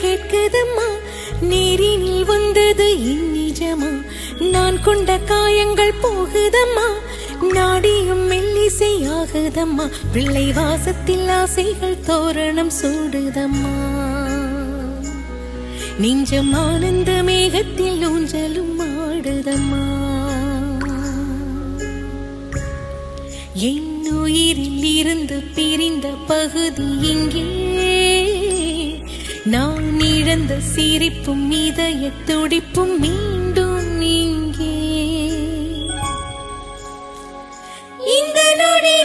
கேட்குதம்மா, நேரினில் வந்தது இந்நிஜமா, நான் கொண்ட காயங்கள் போகுதம்மா, நாடியும் மெல்லிசையாகுதம்மா, பிள்ளை வாசத்தில் ஆசைகள் தோரணம் சூடுதம்மா, நெஞ்சம் ஆனந்த மேகத்தில் ஊஞ்சலும் ஆடுதம்மா, என் உயிரில் இருந்து பிரிந்த பகுதி இங்கே, நான் இழந்த சிரிப்பும் இதய துடிப்பும் மீண்டும் இங்கே, இந்த நொடி